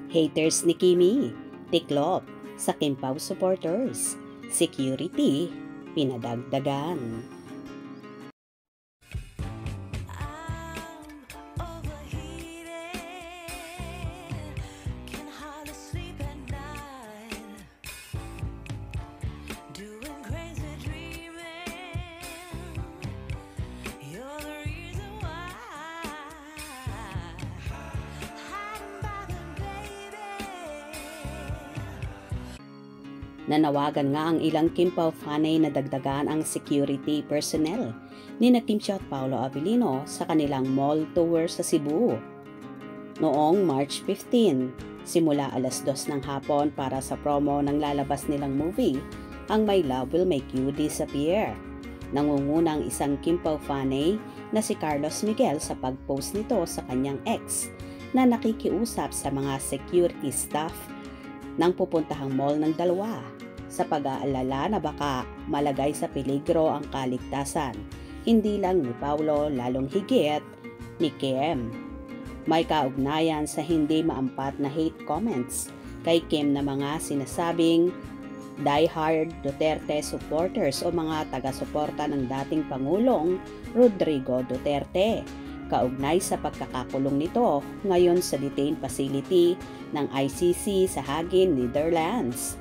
Haters ni Kimi, tiklop sa Kim Pao supporters. Security, pinadagdagan. Nanawagan nga ang ilang Kim Pao fanay na dagdagan ang security personnel ni Kim Chiu at Paolo Abilino sa kanilang mall tour sa Cebu. Noong March 15, simula alas 2 ng hapon para sa promo ng lalabas nilang movie, ang My Love Will Make You Disappear. Nangunguna ang isang Kim Pao fanay na si Carlos Miguel sa pag-post nito sa kanyang ex na nakikiusap sa mga security staff nang pupuntahang mall ng dalawa sa pag-aalala na baka malagay sa peligro ang kaligtasan, hindi lang ni Paolo lalong higit ni Kim. May kaugnayan sa hindi maampat na hate comments kay Kim na mga sinasabing die-hard Duterte supporters o mga taga-suporta ng dating Pangulong Rodrigo Duterte, kaugnay sa pagkakakulong nito ngayon sa detain facility ng ICC sa Hague, Netherlands.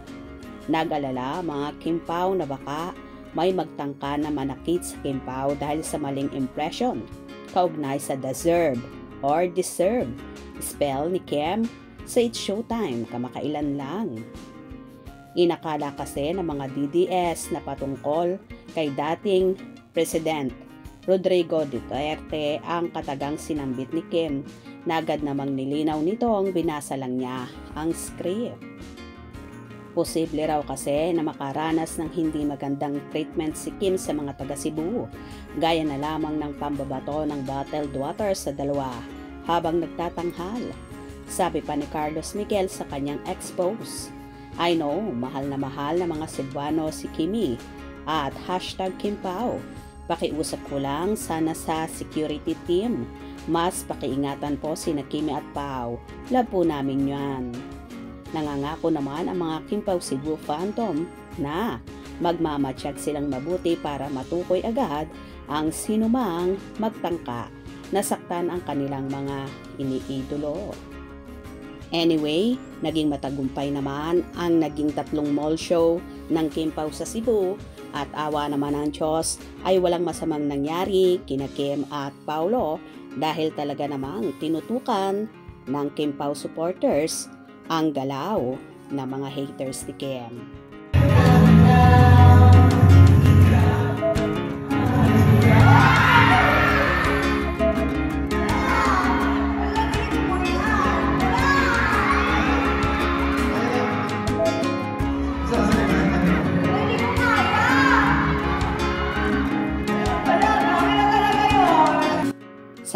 Nag-alala mga Kim Pao na baka may magtangka na manakit sa Kim Pao dahil sa maling impression kaugnay sa deserve or deserve spell ni Kim sa It's Showtime kamakailan lang. Inakala kasi ng mga DDS na patungkol kay dating President Rodrigo Duterte ang katagang sinambit ni Kim na agad namang nilinaw nitong binasa lang niya ang script. Posible raw kasi na makaranas ng hindi magandang treatment si Kim sa mga taga Cebu, gaya na lamang ng pambabato ng bottled water sa dalawa habang nagtatanghal. Sabi pa ni Carlos Miguel sa kanyang expose, I know, mahal na mga Cebuano si Kimi at #Kim Pao. Pakiusap ko lang sana sa security team. Mas pakiingatan po sina Kimi at Pao. Love po namin yan. Nangangako naman ang mga Kim Pao Cebu Phantom na magmamatsyag silang mabuti para matukoy agad ang sinumang magtangka na saktan ang kanilang mga iniidolo. Anyway, naging matagumpay naman ang naging 3 mall show ng Kim Pao sa Cebu at awa naman ng Diyos ay walang masamang nangyari kina Kim at Paolo dahil talaga namang tinutukan ng Kim Pao supporters ang galaw ng mga haters ni Kim.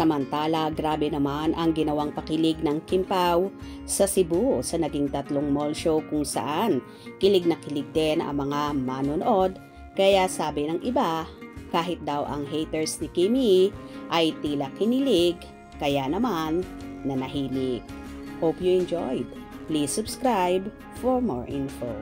Samantala, grabe naman ang ginawang pakilig ng Kim Pao sa Cebu sa naging 3 mall show kung saan kilig na kilig din ang mga manonood. Kaya sabi ng iba, kahit daw ang haters ni Kimi ay tila kinilig, kaya naman nanahimik. Hope you enjoyed. Please subscribe for more info.